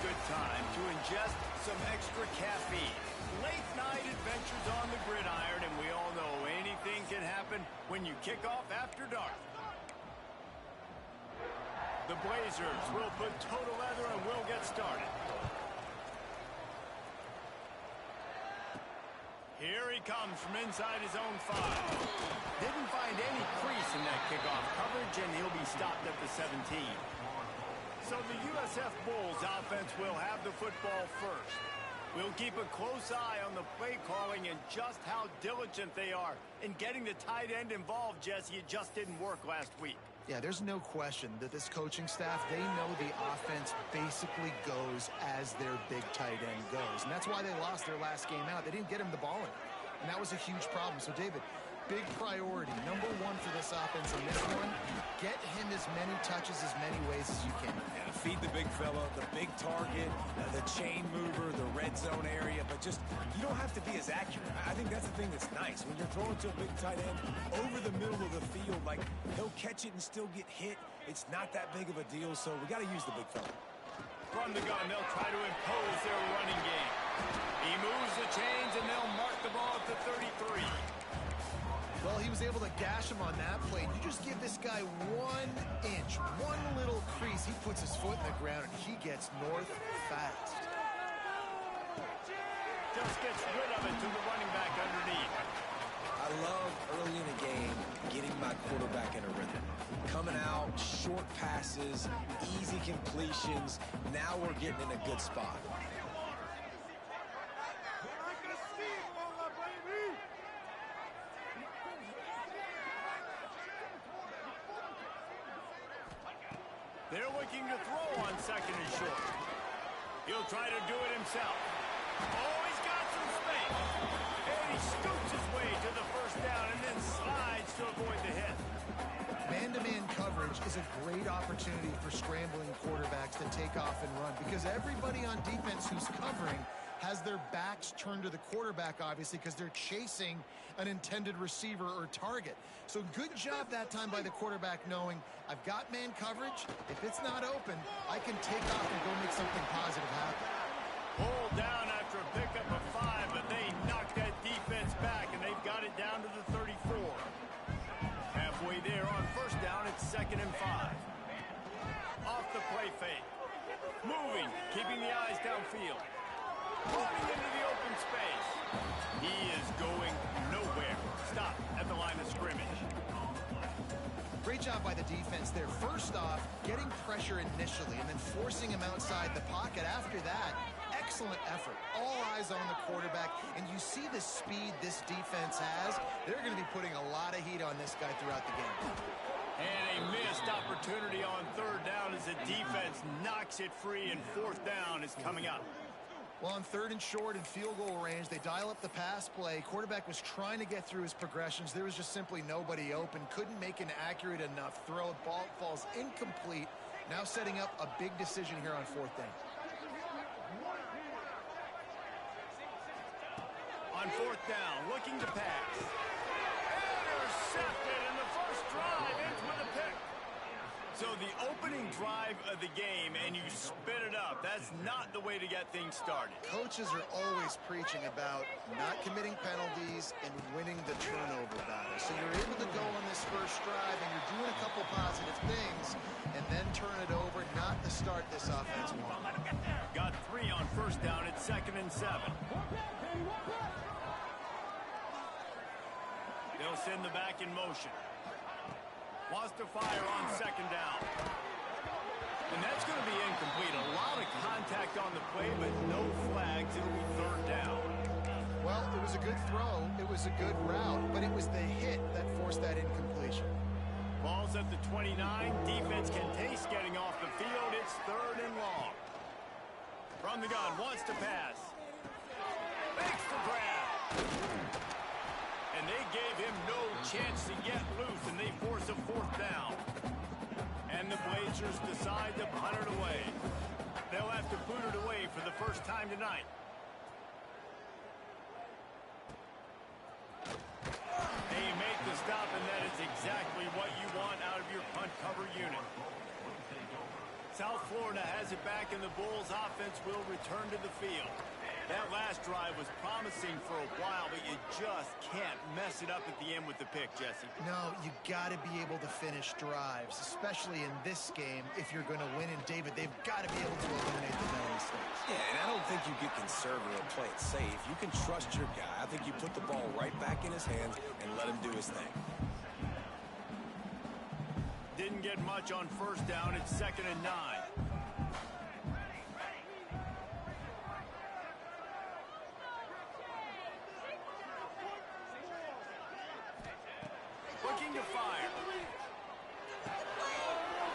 good time to ingest some extra caffeine. Late night adventures on the gridiron, and we all know anything can happen when you kick off after dark. The Blazers will put total leather and will get started. Here he comes from inside his own 5. Didn't find any crease in that kickoff coverage, and he'll be stopped at the 17. So the USF Bulls offense will have the football first. We'll keep a close eye on the play calling and just how diligent they are in getting the tight end involved, Jesse. It just didn't work last week. Yeah, there's no question that this coaching staff, they know the offense basically goes as their big tight end goes. And that's why they lost their last game out. They didn't get him the ball in. And that was a huge problem. So, David, big priority, number one for this offense in this one, get him as many touches as many ways as you can. Yeah, feed the big fella, the big target, the chain mover, the red zone area, but just, you don't have to be as accurate. I think that's the thing that's nice. When you're throwing to a big tight end over the middle of the field, like, he'll catch it and still get hit. It's not that big of a deal, so we got to use the big fella. From the gun, they'll try to impose their running game. He moves the chains, and they'll mark the ball at the 33. Well, he was able to gash him on that play. You just give this guy 1 inch, one little crease. He puts his foot in the ground, and he gets north fast. Just gets rid of it to the running back underneath. I love early in a game getting my quarterback in a rhythm. Coming out, short passes, easy completions. Now we're getting in a good spot. They're looking to throw on second and short. He'll try to do it himself. Oh, he's got some space. And he scoots his way to the first down and then slides to avoid the hit. Man-to-man coverage is a great opportunity for scrambling quarterbacks to take off and run because everybody on defense who's covering has their backs turned to the quarterback, obviously, because they're chasing an intended receiver or target. So good job that time by the quarterback knowing I've got man coverage. If it's not open, I can take off and go make something positive happen. Pulled down after a pickup of 5, but they knocked that defense back, and they've got it down to the 34. Halfway there on first down, it's 2nd and 5. Off the play fake. Moving, keeping the eyes downfield. Running into the open space. He is going nowhere. Stop at the line of scrimmage. Great job by the defense there. First off, getting pressure initially and then forcing him outside the pocket. After that, excellent effort. All eyes on the quarterback. And you see the speed this defense has. They're going to be putting a lot of heat on this guy throughout the game. And a missed opportunity on 3rd down as the defense knocks it free, and 4th down is coming up. Well, on 3rd and short and field goal range, they dial up the pass play. Quarterback was trying to get through his progressions. There was just simply nobody open. Couldn't make an accurate enough throw. Ball falls incomplete. Now setting up a big decision here on 4th down. On 4th down, looking to pass. Intercepted in the first drive, ends with a pick. So the opening drive of the game, and you spit it up. That's not the way to get things started. Coaches are always preaching about not committing penalties and winning the turnover battle. So you're able to go on this first drive, and you're doing a couple positive things, and then turn it over, not to start this offense one. Got 3 on first down. It's 2nd and 7. They'll send the back in motion. Wants to fire on 2nd down. And that's going to be incomplete. A lot of contact on the play, but no flags. It'll be 3rd down. Well, it was a good throw. It was a good route, but it was the hit that forced that incompletion. Ball's at the 29. Defense can taste getting off the field. It's 3rd and long. From the gun, wants to pass. Makes the grab. And they gave him no chance to get loose, and they force a 4th down. And the Blazers decide to punt it away. They'll have to put it away for the first time tonight. They make the stop, and that is exactly what you want out of your punt cover unit. South Florida has it back, and the Bulls offense will return to the field. That last drive was promising for a while, but you just can't mess it up at the end with the pick, Jesse. No, you got to be able to finish drives, especially in this game if you're going to win. And, David, they've got to be able to eliminate the mental mistakes. Yeah, and I don't think you get conservative or play it safe. You can trust your guy. I think you put the ball right back in his hands and let him do his thing. Didn't get much on first down. It's 2nd and 9. Looking to fire.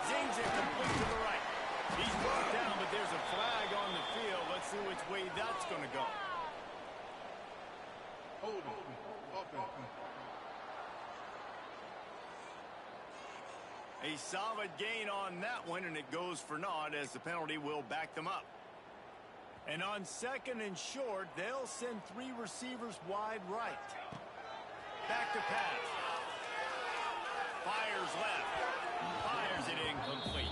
Zings it complete to the right. He's brought down, but there's a flag on the field. Let's see which way that's going to go. A solid gain on that one, and it goes for naught as the penalty will back them up. And on 2nd and short, they'll send 3 receivers wide right. Back to pass. Fires left. Fires it incomplete.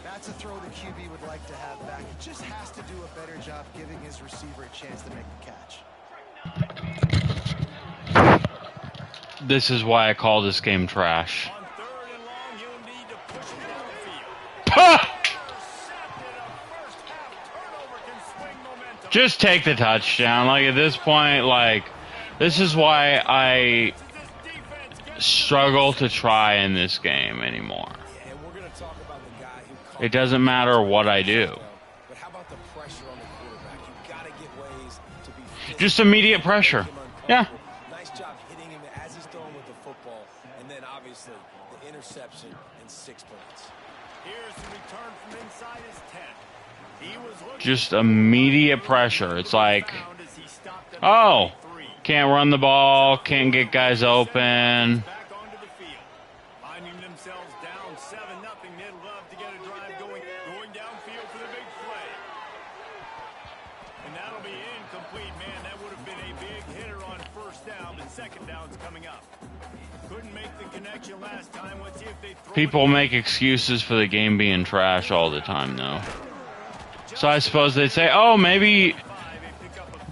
That's a throw the QB would like to have back. He just has to do a better job giving his receiver a chance to make the catch. This is why I call this game trash. On 3rd and long, you'll need to push it down the field. Intercepted. A first half turnover can swing momentum. Just take the touchdown. Like, at this point, like, this is why I struggle to try in this game anymore. Yeah, and we're going to talk about the guy who It doesn't matter what I do. But how about the pressure on the quarterback? You've got to get ways to be Just immediate pressure. Yeah. Nice job hitting him as he's throwing with the football. And then, obviously, the interception and 6 points. Here's the return from inside his 10. He was looking Just immediate pressure. It's like, as he stopped at oh, 33. can't run the ball, can't get guys open. Back onto the field. Finding themselves down 7-0. They'd love to get a drive going downfield for the big play. And that'll be incomplete, man. That would have been a big hitter on first down, but 2nd down's coming up. Couldn't make the connection last time. Let's see if they throw People make excuses for the game being trash all the time, though. So I suppose they'd say, oh, maybe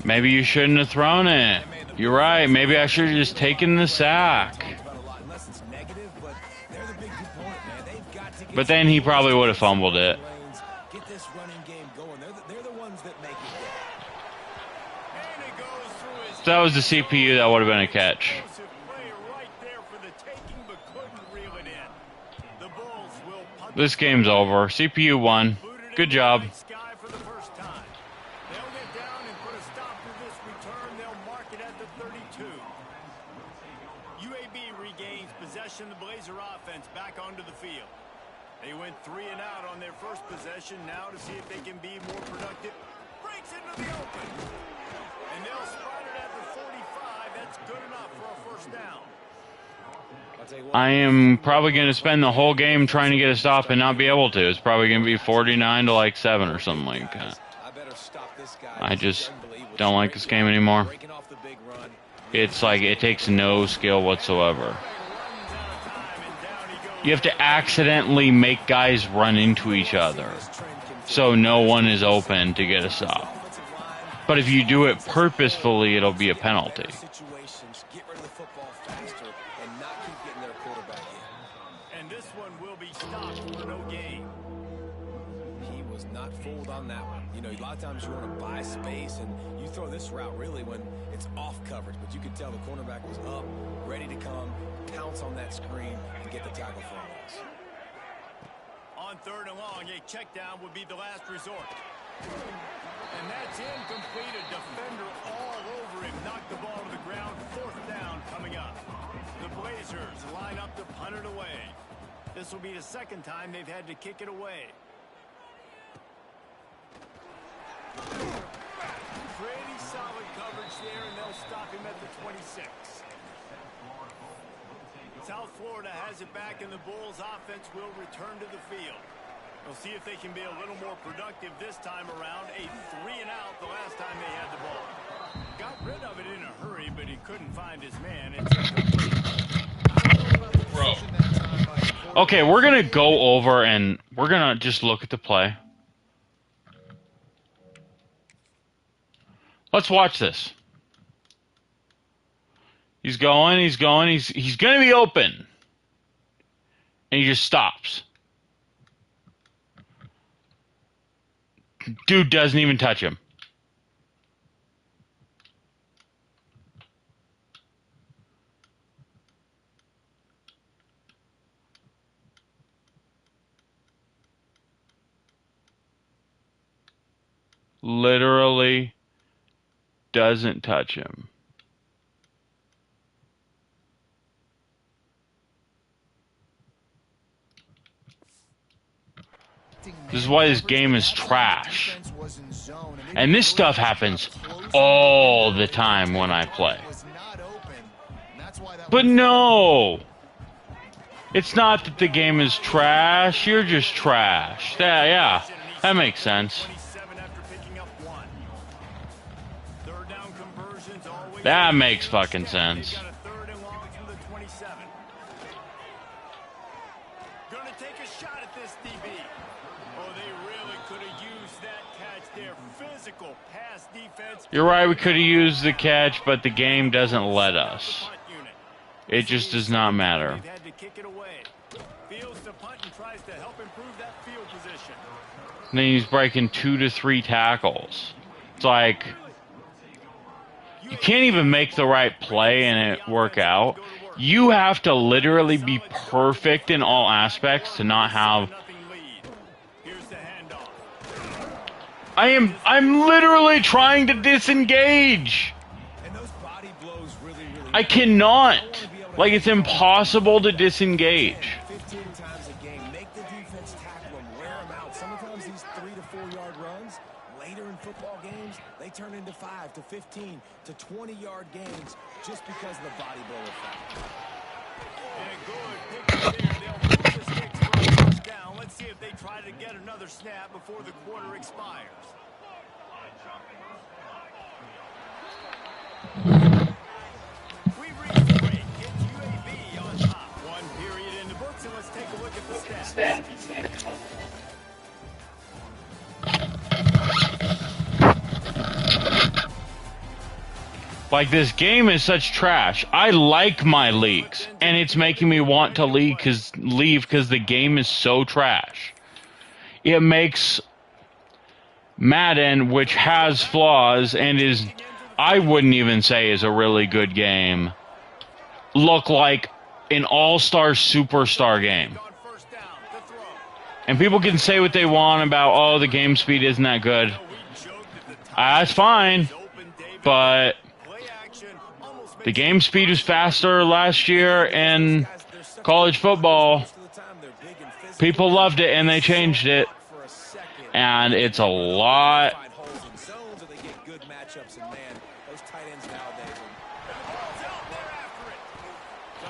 you shouldn't have thrown it. You're right. Maybe I should have just taken the sack. Unless it's negative, but they're the big component, man. They've got to get But then he probably would have fumbled it. Get this running game going. They're the ones that make it go. And it goes through his If that was the CPU, that would have been a catch. explosive play right there for the taking, but couldn't reel it in. The Bulls will punt This game's over. CPU won. Good job. sky for the first time. They'll get down and put a stop to this return. They'll mark it at the 32. UAB regains possession. The Blazer offense back onto the field. They went 3 and out on their first possession. Now to see if they can be more productive. Breaks into the open. And they'll spot it at the 45. That's good enough for a first down. I am probably going to spend the whole game trying to get a stop and not be able to. It's probably going to be 49 to like 7 or something like that. I just don't like this game anymore. It's like it takes no skill whatsoever. You have to accidentally make guys run into each other so no one is open to get a stop. But if you do it purposefully, it'll be a penalty. And this one will be stopped for no gain. He was not fooled on that one. You know, a lot of times you want to buy space, and you throw this route really when it's off coverage. But you could tell the cornerback was up, ready to come, pounce on that screen, and get the tackle for a loss. On 3rd and long, a check down would be the last resort. And that's incomplete. A defender all over him. Knocked the ball to the ground. 4th down coming up. The Blazers line up to punt it away. This will be the 2nd time they've had to kick it away. Pretty solid coverage there, and they'll stop him at the 26. South Florida has it back, and the Bulls offense will return to the field. We'll see if they can be a little more productive this time around. A 3 and out the last time they had the ball. Got rid of it in a hurry, but he couldn't find his man. It's incomplete. Bro, Okay, we're going to go over and we're going to just look at the play. Let's watch this. He's going, he's going, he's going to be open. And he just stops. Dude doesn't even touch him. Literally doesn't touch him. This is why this game is trash. And this stuff happens all the time when I play. But no! It's not that the game is trash, you're just trash. Yeah, that makes sense. That makes fucking sense. Gonna take a shot at this, DB. Oh, they really could have used that catch there. Physical pass defense. You're right, we could have used the catch, but the game doesn't let us. It just does not matter. They've had to kick it away. Fields the punt and tries to help improve that field position. And then he's breaking 2 to 3 tackles. It's like, you can't even make the right play and it work out. You have to literally be perfect in all aspects to not have. I'm literally trying to disengage. I cannot. Like, it's impossible to disengage. 15 times a game. Make the defense tackle them, wear them out. Sometimes these 3 to 4 yard runs, later in football games, they turn into 5 to 15 to 20 yard gains just because of the body blow effect. And good pick there. They'll move the sticks for a first down. Let's see if they try to get another snap before the quarter expires. We reached the break. It's UAB on top. 1 period in the books, and let's take a look at the stats. Like, this game is such trash. I like my leagues, and it's making me want to leave because the game is so trash. It makes Madden, which has flaws and is, I wouldn't even say is a really good game, look like an all-star superstar game. And people can say what they want about, oh, the game speed isn't that good. That's fine, but the game speed was faster last year in college football. People loved it, and they changed it. And it's a lot.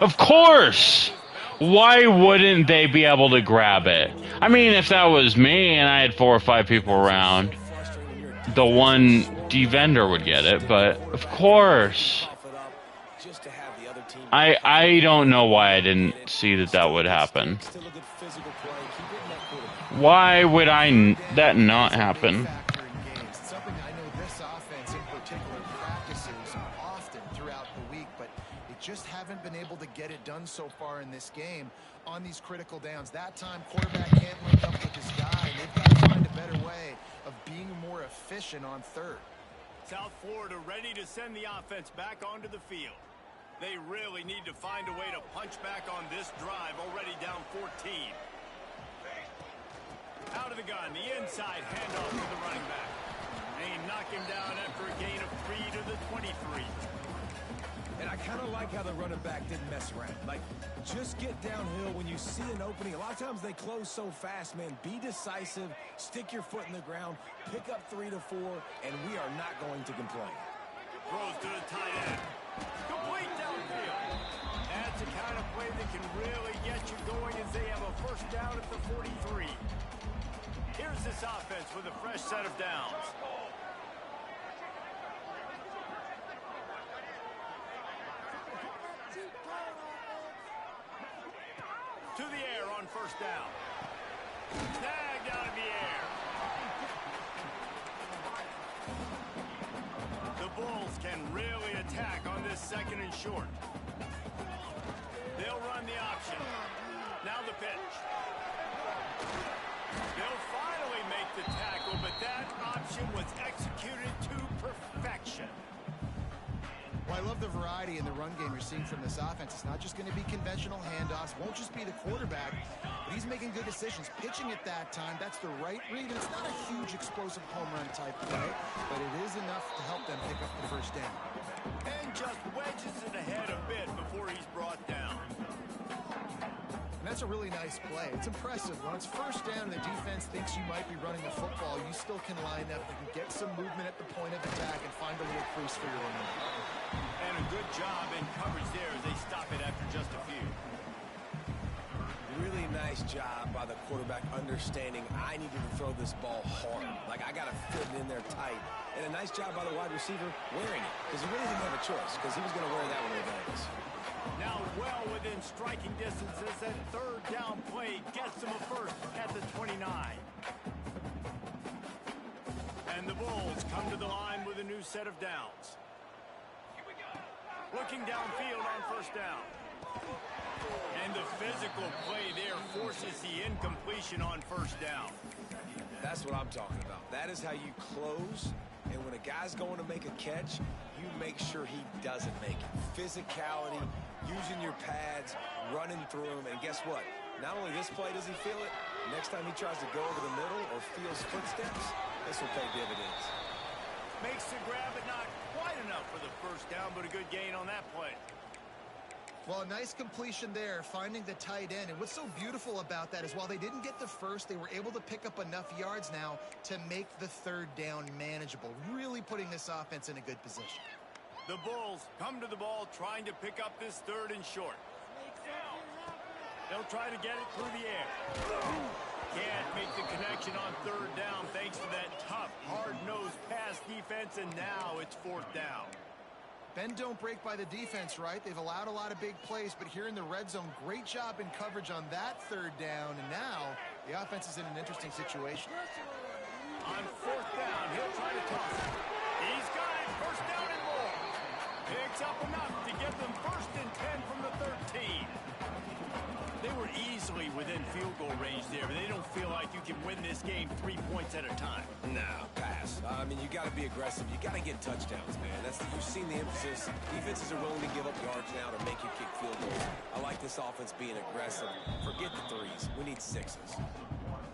Of course! Why wouldn't they be able to grab it? I mean, if that was me and I had 4 or 5 people around, the one D-vendor would get it, but of course. I don't know why I didn't see that would happen. Why would that not happen? Something I know this offense in particular practices often throughout the week, but they just haven't been able to get it done so far in this game on these critical downs. That time, quarterback can't link up with his guy. They've got to find a better way of being more efficient on third. South Florida ready to send the offense back onto the field. They really need to find a way to punch back on this drive, already down 14. Out of the gun, the inside handoff to the running back. They knock him down after a gain of 3 to the 23. And I kind of like how the running back didn't mess around. Like, just get downhill when you see an opening. A lot of times they close so fast, man. Be decisive, stick your foot in the ground, pick up 3 to 4, and we are not going to complain. Throws to the tight end. Complete downfield. That's the kind of play that can really get you going as they have a first down at the 43. Here's this offense with a fresh set of downs. To the air on first down. Tagged out of the air. The Bulls can really attack on this second and short. They'll run the option. Now the pitch. They'll finally make the tackle, but that option was executed to perfection. Well, I love the variety in the run game you're seeing from this offense. It's not just going to be conventional handoffs. Won't just be the quarterback, but he's making good decisions. Pitching at that time, that's the right read. It's not a huge explosive home run type play, but it is enough to help them pick up the first down. And just wedges it ahead a bit before he's brought down. And that's a really nice play. It's impressive. When it's first down and the defense thinks you might be running the football, you still can line up. You can get some movement at the point of attack and find a little crease for your running. And a good job in coverage there as they stop it after just a few. Really nice job by the quarterback understanding I needed to throw this ball hard. Like, I got to fit it in there tight. And a nice job by the wide receiver wearing it, because he really didn't have a choice, because he was going to wear that one regardless. Now well within striking distance as that third down play gets them a first at the 29. And the Bulls come to the line with a new set of downs. Looking downfield on first down. And the physical play there forces the incompletion on first down. That's what I'm talking about. That is how you close. And when a guy's going to make a catch, you make sure he doesn't make it. Physicality, using your pads, running through him. And guess what? Not only this play does he feel it, next time he tries to go over the middle or feels footsteps, this will pay dividends. Makes the grab, but not quite enough for the first down, but a good gain on that play. Well, a nice completion there, finding the tight end. And what's so beautiful about that is while they didn't get the first, they were able to pick up enough yards now to make the third down manageable, really putting this offense in a good position. The Bulls come to the ball trying to pick up this third and short. They'll try to get it through the air. Can't make the connection on third down thanks to that tough, hard-nosed pass defense, and now it's fourth down. Bend don't break by the defense, right? They've allowed a lot of big plays, but here in the red zone, great job in coverage on that third down, and now the offense is in an interesting situation. On fourth down, he'll try to toss it. He's got it, first down and more. Picks up enough to get them first and 10 from the 13. They were easily within field goal range there, but they don't feel like you can win this game 3 points at a time. No, pass. I mean, you got to be aggressive. You got to get touchdowns, man. You've seen the emphasis. Defenses are willing to give up yards now to make you kick field goals. I like this offense being aggressive. Forget the threes. We need sixes.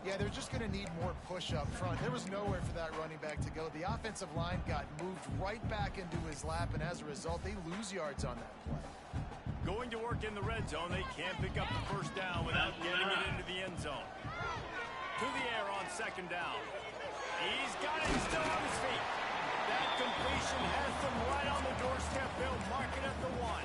Yeah, they're just going to need more push up front. There was nowhere for that running back to go. The offensive line got moved right back into his lap, and as a result, they lose yards on that play. Going to work in the red zone, they can't pick up the first down without getting it into the end zone. To the air on second down. He's got it still on his feet. That completion has them right on the doorstep. They'll mark it at the 1.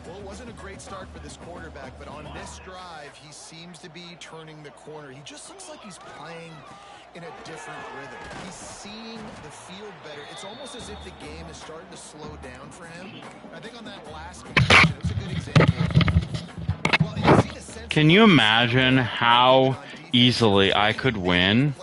Well, it wasn't a great start for this quarterback, but on this drive, he seems to be turning the corner. He just looks like he's playing in a different rhythm. He's seeing the field better. It's almost as if the game is starting to slow down for him. I think on that last completion, it was a good example. Well, you see the sense. Can you imagine how easily I could win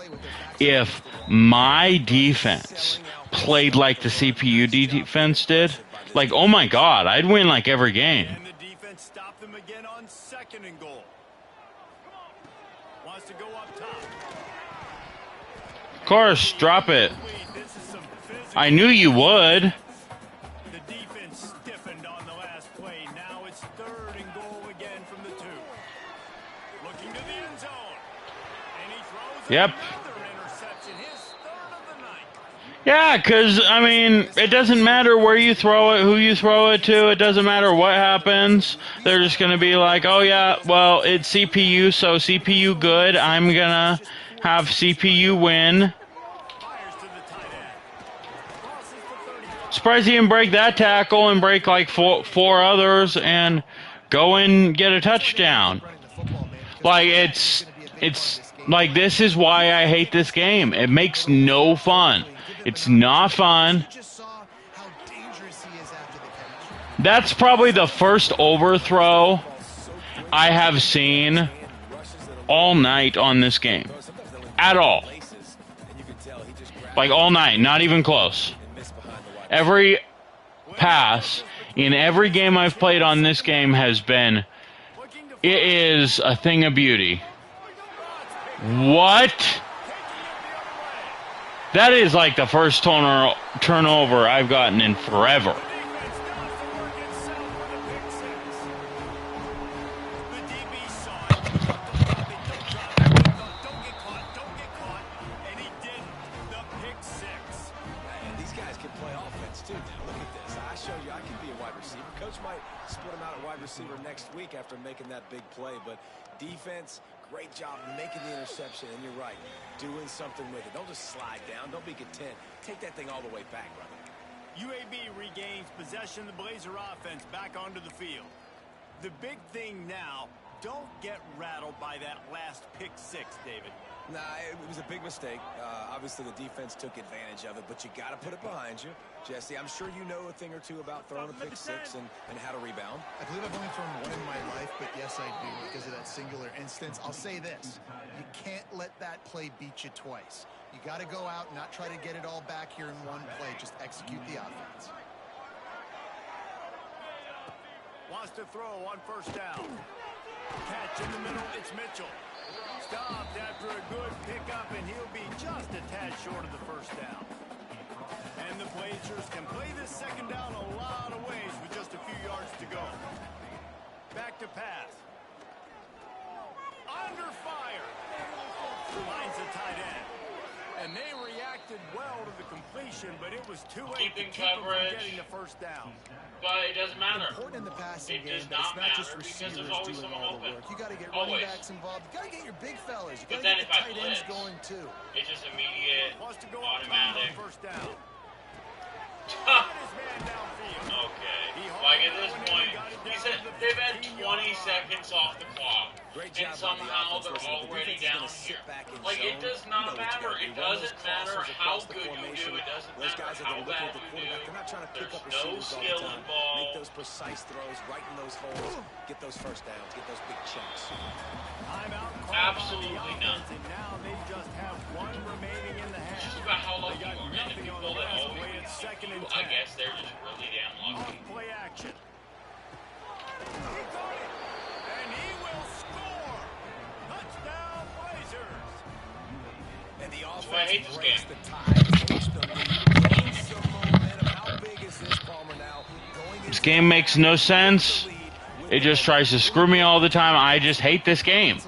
if my defense played like the CPU defense did? Like, oh my God, I'd win like every game. And the defense stopped them again on second and goal. Wants to go up top. Of course, drop it. I knew you would. The defense stiffened on the last play. Now it's third and goal again from the 2. Looking to the end zone. And he throws another interception. His third of the night. Yeah, because, I mean, it doesn't matter where you throw it, who you throw it to. It doesn't matter what happens. They're just going to be like, oh, yeah, well, it's CPU, so CPU good. I'm going to have CPU win. Surprised he didn't break that tackle and break like four others and go and get a touchdown. Like, it's like, this is why I hate this game. It makes no fun. It's not fun. That's probably the first overthrow I have seen all night on this game. At all. Like all night, not even close. Every pass in every game I've played on this game has been, it is a thing of beauty. What? That is like the first turnover I've gotten in forever. Next week after making that big play, but defense, great job making the interception, and you're right, doing something with it. Don't just slide down, don't be content. Take that thing all the way back, brother. UAB regains possession of the Blazer offense back onto the field. The big thing now, don't get rattled by that last pick six, David. Nah, it was a big mistake. Obviously, the defense took advantage of it, but you got to put it behind you. Jesse, I'm sure you know a thing or two about throwing a pick six and how to rebound. I believe I've only thrown one in my life, but yes, I do because of that singular instance. I'll say this. You can't let that play beat you twice. You got to go out and not try to get it all back here in one play. Just execute the offense. Wants to throw on first down. Catch in the middle, it's Mitchell. Stopped after a good pickup, and he'll be just a tad short of the first down. And the Blazers can play this second down a lot of ways with just a few yards to go. Back to pass. Under fire. Finds the tight end. And they reacted well to the completion, but it was too late to keep them from getting the first down. But it doesn't matter. Important in the passing It game, does but it's not not just matter because receivers there's always doing someone all the open. work. You got to get Always. running backs involved. You got to get your big fellas. You But got to then get the if I tight ends blitz, going too. It's just immediate, Wants to go up automatic. on first down. Huh. Got his man downfield. Okay. Like at this point, he said they've had 20 seconds off the clock, Great and job on the somehow offense. they're Listen, the already defense is down gonna sit here. back in Like it zone. does You not know what you matter. gotta It do. Run those doesn't matter crosses how across the good you formation. do. It doesn't Those matter guys are how gonna look bad at the you quarterback. do. They're not trying to pick There's up no receivers all skill the time. involved. Make those precise throws right in those holes. Get those first downs. Get those big chunks. Timeout called Absolutely by the none. offense, and now they just have one remaining in the half. It's just about how lucky They you got are. And the nothing on people the that last always play. It's second and 10. I guess they're just really damn lucky. Off play action. He got it, and he will score. Touchdown Blazers. And the That's why I offense hate this breaks game. the tie, takes the lead, gains some momentum. How big is this, Palmer, now? Going This into game makes no sense. It just tries to screw me all the time. I just hate this game.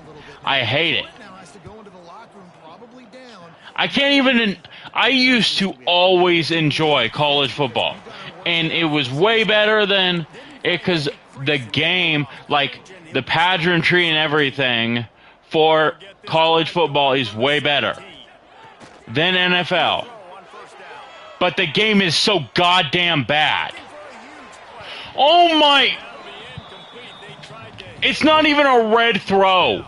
I hate it. Now has to go into the locker room, probably down. I can't even. I used to always enjoy college football, and it was way better than it because the game, like the pageantry and everything for college football, is way better than NFL. But the game is so goddamn bad. Oh my! It's not even a red throw.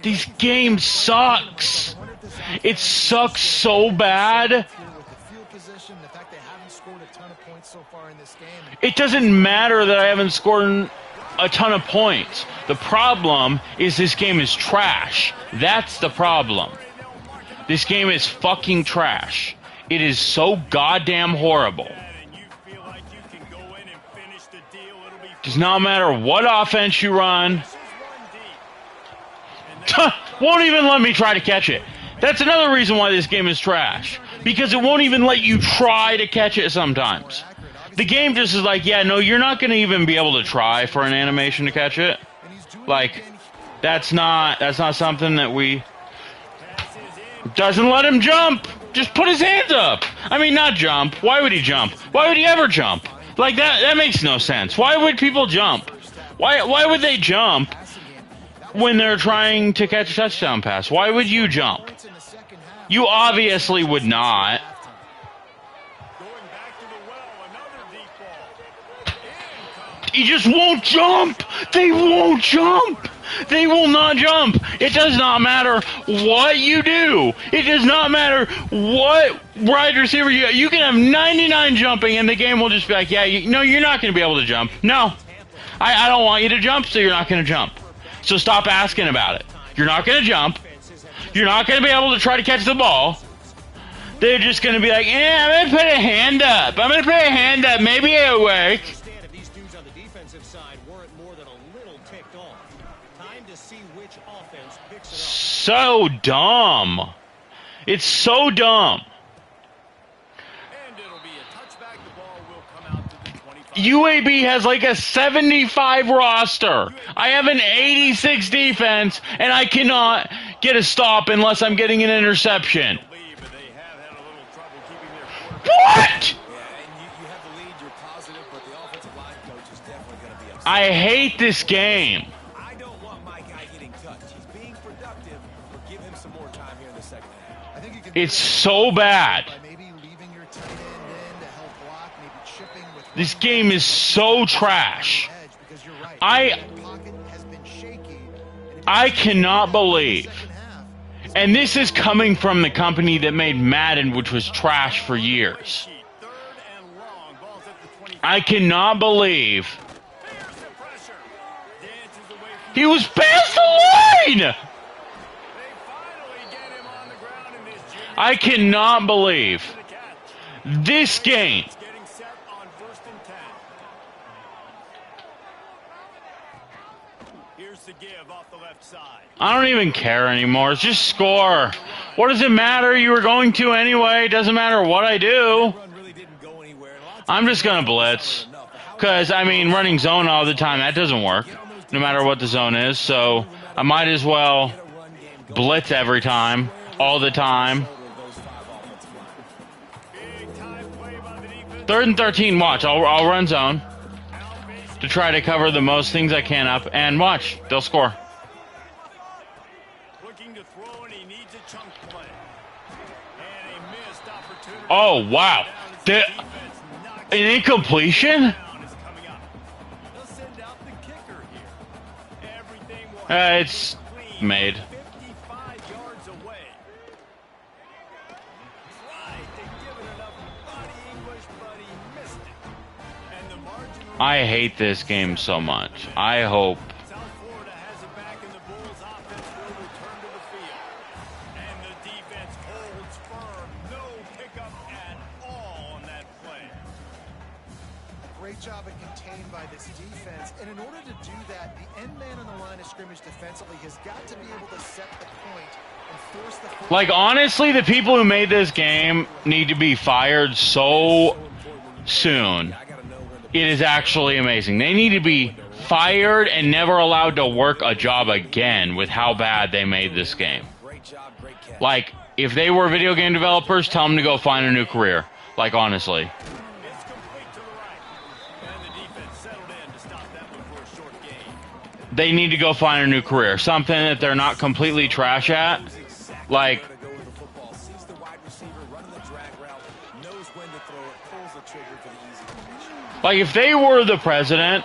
These games sucks. It sucks so bad. It doesn't matter that I haven't scored a ton of points. The problem is this game is trash. That's the problem. This game is fucking trash. It is so goddamn horrible. Does not matter what offense you run. Won't even let me try to catch it. That's another reason why this game is trash. Because it won't even let you try to catch it sometimes. The game just is like, yeah, no, you're not going to even be able to try for an animation to catch it. Like, that's not something that we... Doesn't let him jump. Just put his hands up. I mean, not jump. Why would he jump? Why would he ever jump? Like, that makes no sense. Why would people jump? Why would they jump when they're trying to catch a touchdown pass? Why would you jump? You obviously would not. He just won't jump. They won't jump. They will not jump. It does not matter what you do. It does not matter what wide receiver you can have 99 jumping and the game will just be like, yeah, no, you're not going to be able to jump. No. I don't want you to jump, so you're not going to jump. So stop asking about it. You're not going to jump. You're not going to be able to try to catch the ball. They're just going to be like, yeah, I'm going to put a hand up. I'm going to put a hand up. Maybe it'll work. These dudes on the defensive side weren't more than a little ticked off. Time to see which offense picks it up. So dumb. It's so dumb. And it'll be a touchback. The ball will come out to the 25. UAB has like a 75 roster. I have an 86 defense, and I cannot get a stop unless I'm getting an interception. But they have had a little trouble keeping their quarterback. What? Yeah, and you have the lead, you're positive, but the offensive line coach is definitely going to be upset. I hate this game. I don't want my guy getting touched. He's being productive, but give him some more time here in the second half. I think you can It's so bad. by maybe leaving your tight end in to help block, maybe chipping with This game is so trash. edge, because you're right. I The pocket has been shaky. And if I you cannot believe. second half, And this is coming from the company that made Madden, which was trash for years. Third and long. Ball's at the 25. I cannot believe There's the pressure. Dances away from he was past the line. They finally get him on the ground in this junior I cannot believe to the catch. this game. It's getting set on 1st and 10. Here's the give off the left side. I don't even care anymore. Just score. What does it matter? You were going to anyway. Doesn't matter what I do. Run really didn't go anywhere. And a lot of I'm just going to blitz. Because, I mean, running zone all the time, that doesn't work. No matter what the zone is. So I might as well blitz every time. All the time. Big time play by the defense. 3rd and 13, watch. I'll run zone to try to cover the most things I can up. And watch. They'll score. Looking to throw, and he needs a chunk play. And a missed opportunity. Oh, wow. An incompletion? Down is coming up. They'll send out the kicker here. Everything will It's made. 55 yards away. Tried to give it enough body English, but he missed it. And the margin I hate this game so much. I hope. South Florida has it back, and the Bulls offense will return to the field. And the defense holds firm. No pickup at all on that play. great job at contained by this defense. And in order to do that, the end man on the line of scrimmage defensively has got to be able to set the point and force the Like, honestly, the people who made this game need to be fired so soon. It is actually amazing. They need to be fired and never allowed to work a job again with how bad they made this game. Like, if they were video game developers, tell them to go find a new career. Like, honestly. It's complete to the right. And the defense settled in to stop that one for a short gain. They need to go find a new career. Something that they're not completely trash at. Like, Sees the wide receiver running the drag route, knows when to throw it, pulls the trigger for the easy completion. like if they were the president,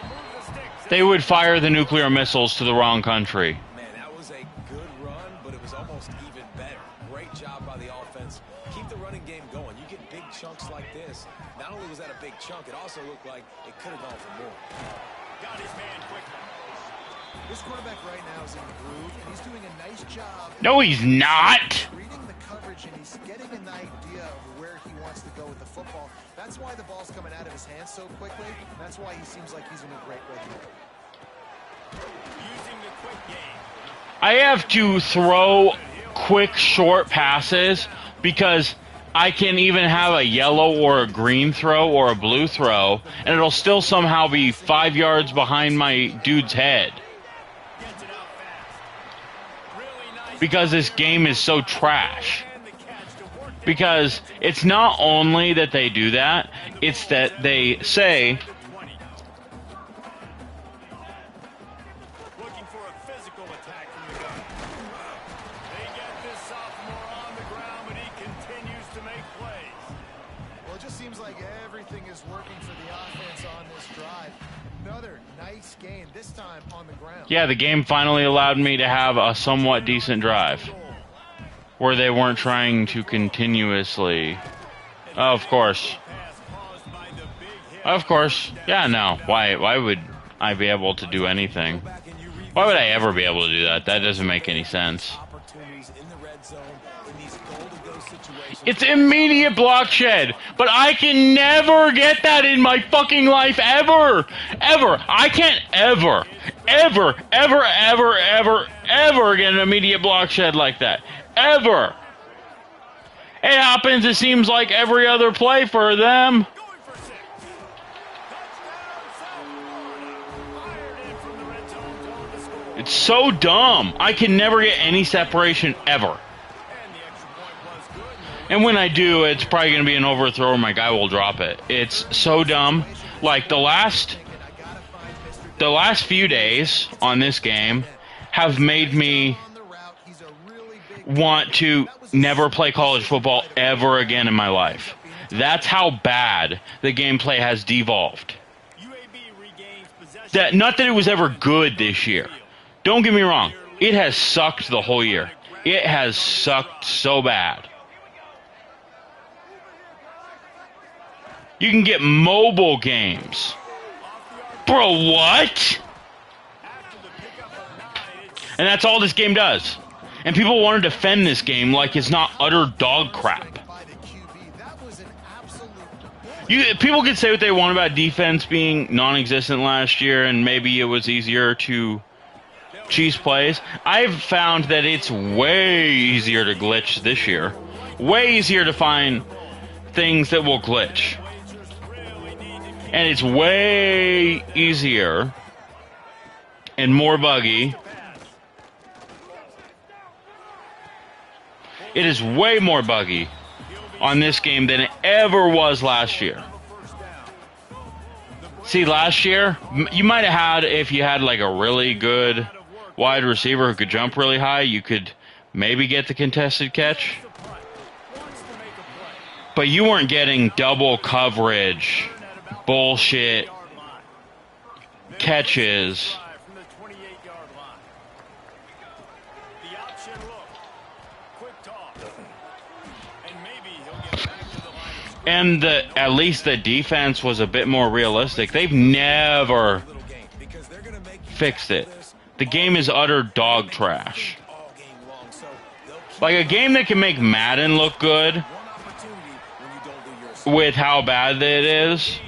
they would fire the nuclear missiles to the wrong country. Man, that was a good run, but it was almost even better. Great job by the offense. Keep the running game going. You get big chunks like this. Not only was that a big chunk, it also looked like it could have gone for more. Got his man quickly. This quarterback right now is in the groove, and he's doing a nice job No, he's not. reading the coverage, and he's getting an idea of where he wants to go with the football. That's why the ball's coming out of his hands so quickly. That's why he seems like he's in a great rhythm. Using the quick game. I have to throw quick, short passes because I can even have a yellow or a green throw or a blue throw, and it'll still somehow be 5 yards behind my dude's head. Gets it out fast. Really nice. Because this game is so trash. And the catch to work it. Because it's not only that they do that, it's that they say, 20. Looking for a physical attack from the gun. They get this sophomore on the ground, but he continues to make plays. Well, it just seems like everything is working for the offense on this drive. Another nice game, this time on the ground. yeah, the game finally allowed me to have a somewhat decent drive. Where they weren't trying to continuously. Of course. Pass caused by the big hit. Of course. Yeah, no. Why would I be able to do anything. Why would I ever be able to do that? That doesn't make any sense. It's immediate block shed, but I can never get that in my fucking life ever. Ever. I can't ever get an immediate block shed like that. Ever. It happens, it seems like every other play for them. It's so dumb. I can never get any separation ever. And when I do, it's probably going to be an overthrow or my guy will drop it. It's so dumb. Like, the last few days on this game have made me want to never play college football ever again in my life. That's how bad the gameplay has devolved. Not that it was ever good this year. Don't get me wrong. It has sucked the whole year. It has sucked so bad. You can get mobile games. Bro, what? And that's all this game does. And people want to defend this game like it's not utter dog crap. People can say what they want about defense being non-existent last year, and maybe it was easier to cheese plays. I've found that it's way easier to glitch this year. Way easier to find things that will glitch. And it's way easier and more buggy. It is way more buggy on this game than it ever was last year. See, last year, you might have had, if you had like a really good wide receiver who could jump really high, you could maybe get the contested catch. But you weren't getting double coverage, bullshit catches. And at least the defense was a bit more realistic. They've never fixed it. The game is utter dog trash. Like, a game that can make Madden look good with how bad it is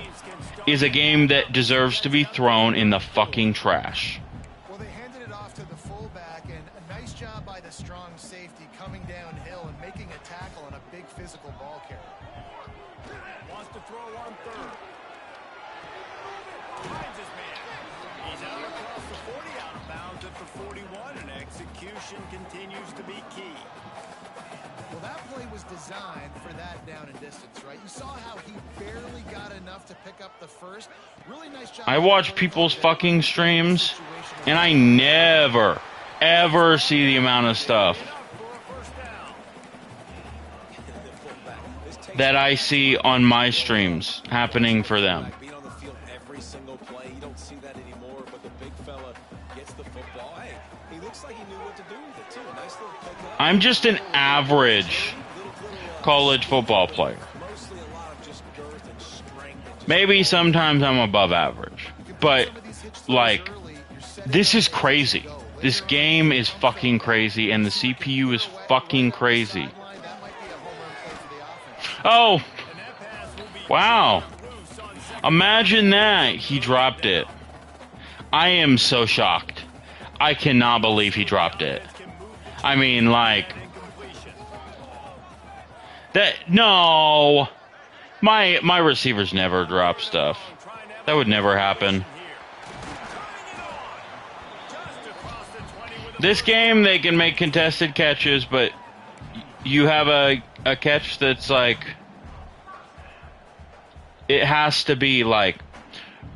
a game that deserves to be thrown in the fucking trash. Well, they handed it off to the fullback, and a nice job by the strong safety coming downhill and making a tackle on a big physical ball carrier. Wants to throw on third. Finds his man. He's out across the 40, out of bounds at the 41, and execution continues to be key. Well, that play was designed for that down and distance, right? You saw how he barely got enough to pick up the first. Really nice job. I watch people's fucking streams, and I never, ever see the amount of stuff that I see on my streams happening for them. I'm just an average college football player. Maybe sometimes I'm above average. But, like, this is crazy. This game is fucking crazy, and the CPU is fucking crazy. Oh! Wow. Imagine that. He dropped it. I am so shocked. I cannot believe he dropped it. I mean, like, that, no, my receivers never drop stuff. That would never happen. This game, they can make contested catches, but you have a catch that's like, it has to be like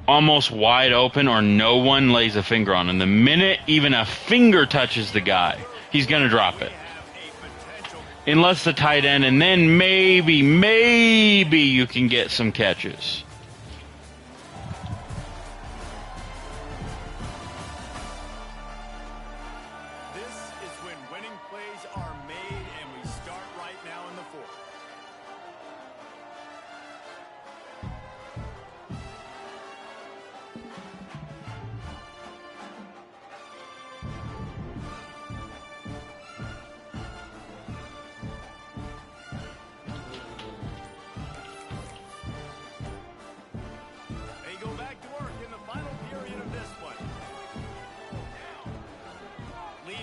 almost wide open or no one lays a finger on. And the minute even a finger touches the guy, he's going to drop it. Unless the tight end, and then maybe you can get some catches. This is when winning plays are made, and we start right now in the fourth.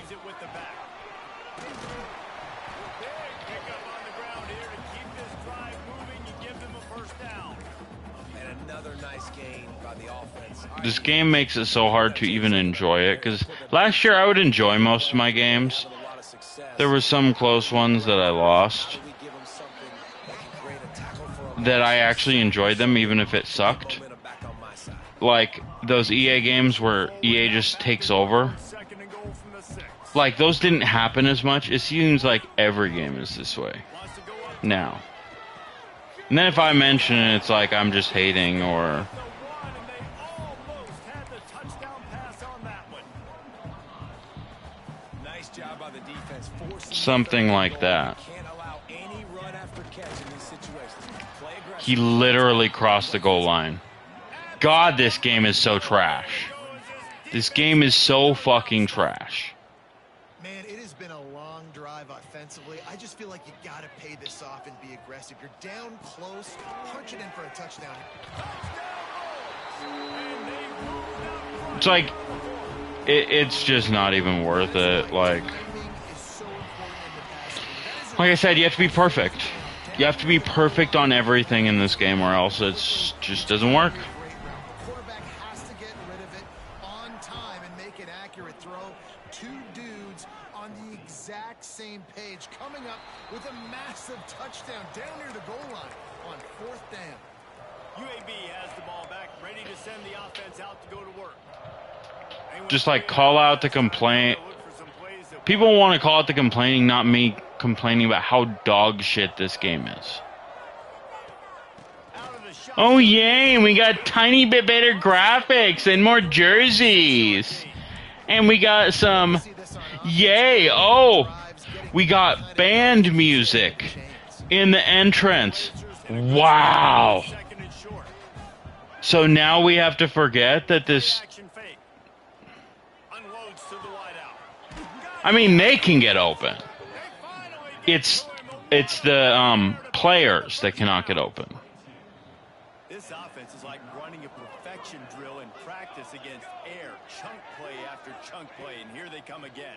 plays it with the back. Big pickup on the ground here to keep this drive moving. You give them a first down. And another nice gain by the offense. This game makes it so hard to even enjoy it, because last year I would enjoy most of my games. There were some close ones that I lost, that I actually enjoyed them even if it sucked. Like those EA games where EA just takes over. Like those didn't happen as much. It seems like every game is this way now. And then if I mention it, it's like I'm just hating or something like that. He literally crossed the goal line. God, this game is so trash. This game is so fucking trash. Man, it has been a long drive offensively. I just feel like you got to pay this off and be aggressive. You're down close, punch it in for a touchdown. It's like, it's just not even worth it. Like I said, you have to be perfect. You have to be perfect on everything in this game, or else it just doesn't work. Quarterback has to get rid of it on time and make an accurate throw. Two dudes on the exact same page, coming up with a massive touchdown down near the goal line on fourth down. UAB has the ball back, ready to send the offense out to go to work. Just like call out the complaint. People want to call it the complaining, not me complaining about how dog shit this game is. Oh yay, and we got tiny bit better graphics and more jerseys. And we got some, yay, oh, we got band music in the entrance. Wow. So now we have to forget that this, I mean, they can get open. It's the players that cannot get open. This offense is like running a perfection drill in practice against air. Chunk play after chunk play, and here they come again.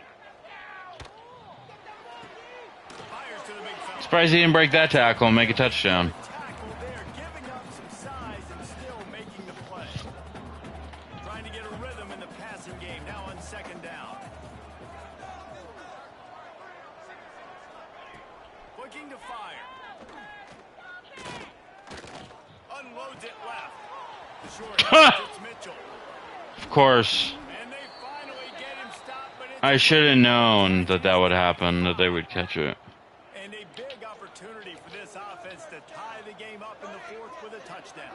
Fires to the big foul. Surprised he didn't break that tackle and make a touchdown. Tackle there, giving up some size and still making the play. Trying to get a rhythm in the passing game, now on second down. Looking to fire. Unloads it left. Short, it's Mitchell. Of course. And they finally get him stopped, but it's I should have known that that would happen, that they would catch it. and a big opportunity for this offense to tie the game up in the fourth with a touchdown.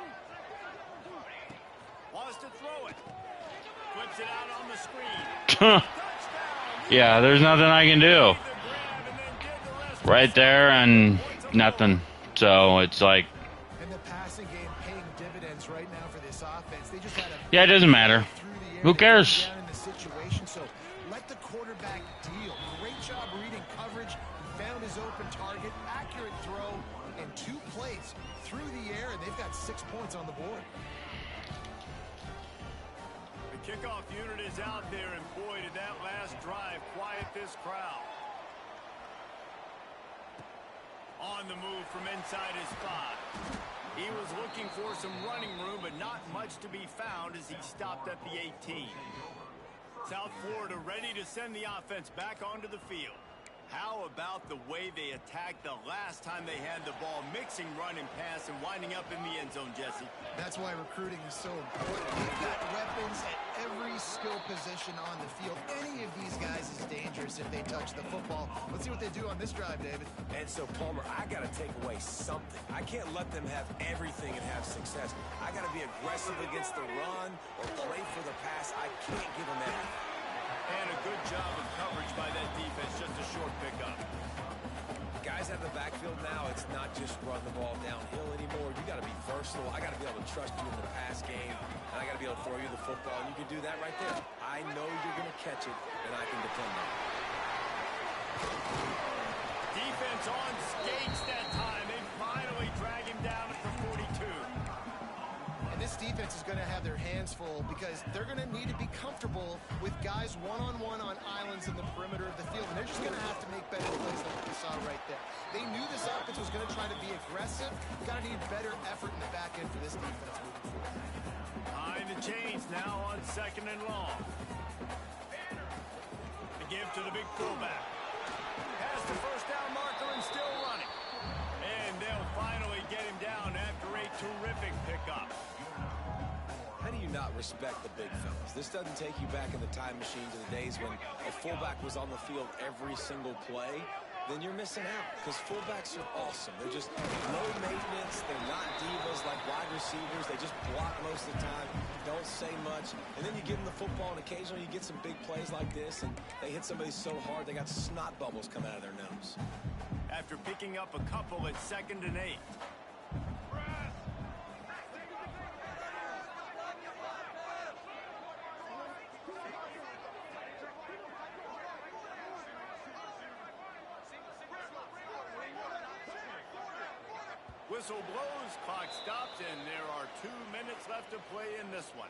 Wants to throw it. Flips it out on the screen. Yeah, there's nothing I can do. Right there and nothing. So it's like, And the passing game paying dividends right now for this offense. They just had a yeah, it doesn't matter. through the air. Who cares? Down in the situation, so let the quarterback deal. Great job reading coverage. Found his open target, accurate throw, and two plays through the air, and they've got 6 points on the board. The kickoff unit is out there, and boy, did that last drive quiet this crowd. On the move from inside his spot. He was looking for some running room, but not much to be found as he stopped at the 18. South Florida ready to send the offense back onto the field. How about the way they attacked the last time they had the ball, mixing run and pass and winding up in the end zone, Jesse? That's why recruiting is so important. They've got weapons at every skill position on the field. Any of these guys is dangerous if they touch the football. Let's see what they do on this drive, David. And so, Palmer, I got to take away something. I can't let them have everything and have success. I got to be aggressive against the run or play for the pass. I can't give them everything. And a good job of coverage by that defense, just a short pickup. Guys out of the backfield now, it's not just run the ball downhill anymore. You got to be versatile. I got to be able to trust you in the pass game, and I got to be able to throw you the football, and you can do that right there. I know you're going to catch it, and I can depend on it. Defense on skates that time. They finally drag him down at the 42. And this defense is going to have their hands full because they're going to need to be comfortable with guys one-on-one on islands in the perimeter of the field, and they're just going to have to make better plays like we saw right there. They knew this offense was going to try to be aggressive. Got to need better effort in the back end for this defense moving forward. Behind the chains now on 2nd and long. The give to the big fullback. Past the first down marker and still running. And they'll finally get him down after a terrific pickup. How do you not respect the big fellas? This doesn't take you back in the time machine to the days when a fullback was on the field every single play. Then you're missing out because fullbacks are awesome. They're just low maintenance. They're not divas like wide receivers. They just block most of the time, don't say much. And then you give them the football, and occasionally you get some big plays like this, and they hit somebody so hard they got snot bubbles coming out of their nose. After picking up a couple at 2nd and 8. Whistle blows, clock stops, and there are 2 minutes left to play in this one.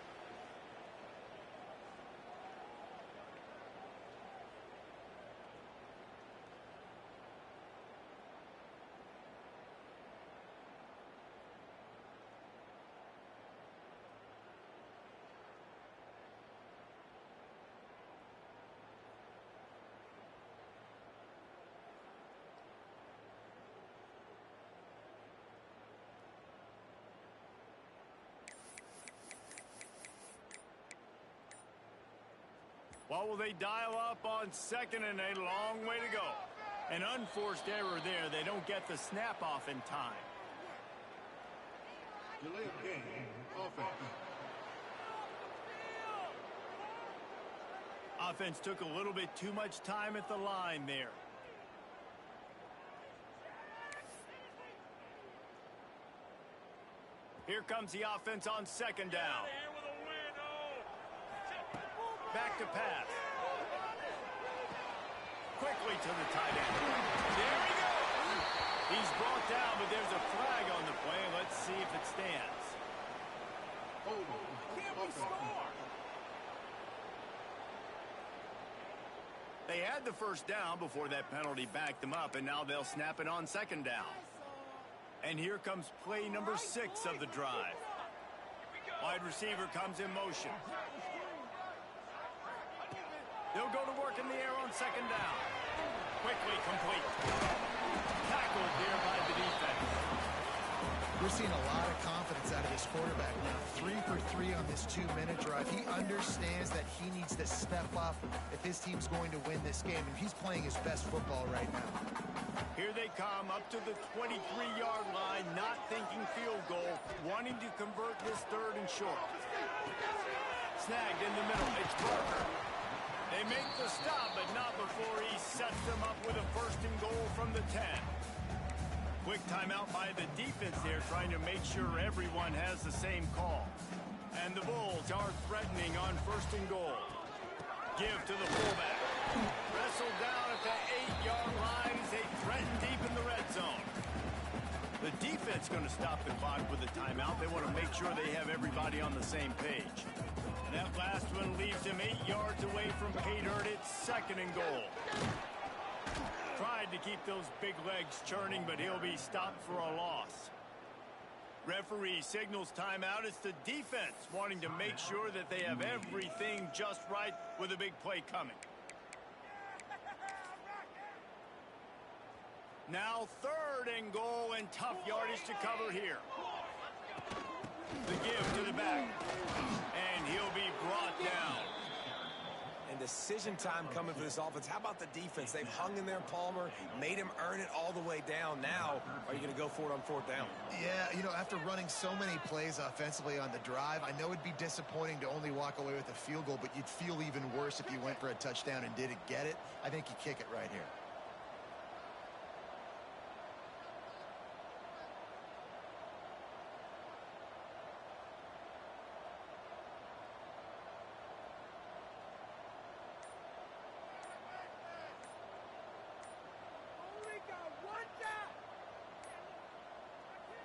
What will they dial up on 2nd and a long way to go? An unforced error there. They don't get the snap off in time. Delay of game, offense. Offense took a little bit too much time at the line there. Here comes the offense on 2nd down. Back to pass. Quickly to the tight end. There he goes. He's brought down, but there's a flag on the play. Let's see if it stands. They had the first down before that penalty backed them up, and now they'll snap it on 2nd down. And here comes play number 6 of the drive. Wide receiver comes in motion. They'll go to work in the air on 2nd down. Quickly complete. Tackled here by the defense. We're seeing a lot of confidence out of this quarterback now. 3 for 3 on this 2-minute drive. He understands that he needs to step up if his team's going to win this game, and he's playing his best football right now. Here they come up to the 23-yard line, not thinking field goal, wanting to convert this 3rd and short. Snagged in the middle. It's Parker. They make the stop, but not before he sets them up with a 1st and goal from the 10. Quick timeout by the defense there, trying to make sure everyone has the same call. And the Bulls are threatening on 1st and goal. Give to the fullback. Wrestled down at the 8-yard line as they threaten deep in the red zone. The defense going to stop the clock with a timeout. They want to make sure they have everybody on the same page. That last one leaves him 8 yards away from pay dirt. It's 2nd and goal. Tried to keep those big legs churning, but he'll be stopped for a loss. Referee signals timeout. It's the defense wanting to make sure that they have everything just right with a big play coming. Now 3rd and goal, and tough yardage to cover here. The give to the back, and he'll be brought down. And decision time coming for this offense. How about the defense? They've hung in there, Palmer, made him earn it all the way down. Now, are you going to go for it on 4th down? Yeah, you know, after running so many plays offensively on the drive, I know it'd be disappointing to only walk away with a field goal, but you'd feel even worse if you went for a touchdown and didn't get it. I think you kick it right here.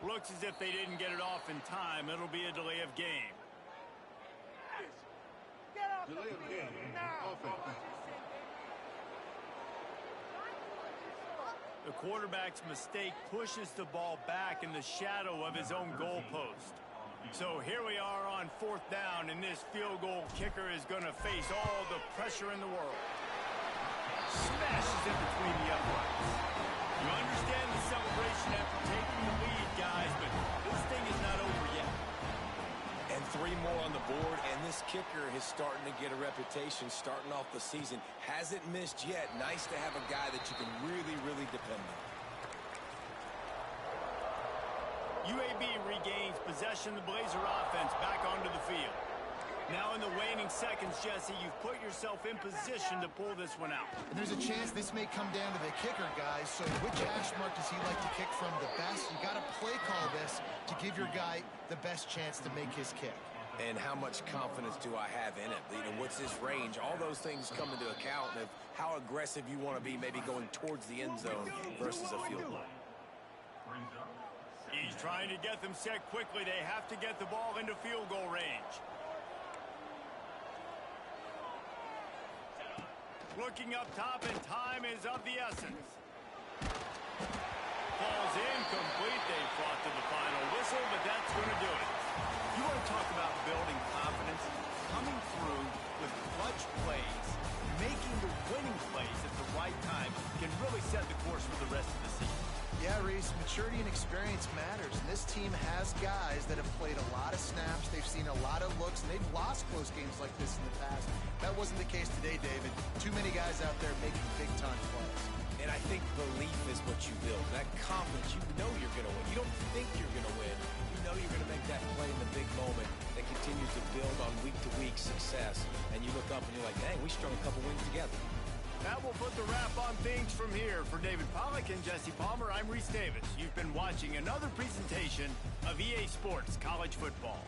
Looks as if they didn't get it off in time. It'll be a delay of game. Delay of game. Offense. The quarterback's mistake pushes the ball back in the shadow of his own goalpost. So here we are on 4th down, and this field goal kicker is going to face all the pressure in the world. Smashes in between the uprights. You understand the celebration after taking the lead, guys, but this thing is not over yet. And 3 more on the board, and this kicker is starting to get a reputation starting off the season. Hasn't missed yet. Nice to have a guy that you can really, really depend on. UAB regains possession of the Blazer offense back onto the field. Now in the waning seconds, Jesse, you've put yourself in position to pull this one out. And there's a chance this may come down to the kicker, guys. So which hash mark does he like to kick from the best? You got to play call this to give your guy the best chance to make his kick. And how much confidence do I have in it? You know, what's his range? All those things come into account of how aggressive you want to be, maybe going towards the end zone versus a field goal. He's trying to get them set quickly. They have to get the ball into field goal range. Looking up top, and time is of the essence. Falls incomplete. They fought to the final whistle, but that's going to do it. You want to talk about building confidence? Coming through with clutch plays, making the winning plays at the right time can really set the course for the rest of the season. Yeah, Reese, maturity and experience matters. And this team has guys that have played a lot of snaps. They've seen a lot of looks, and they've lost close games like this in the past. That wasn't the case today, David. Too many guys out there making big-time plays. And I think belief is what you build. That confidence, you know you're going to win. You don't think you're going to win. You know you're going to make that play in the big moment that continues to build on week-to-week success. And you look up and you're like, hey, we strung a couple wins together. That will put the wrap on things from here. For David Pollack and Jesse Palmer, I'm Reese Davis. You've been watching another presentation of EA Sports College Football.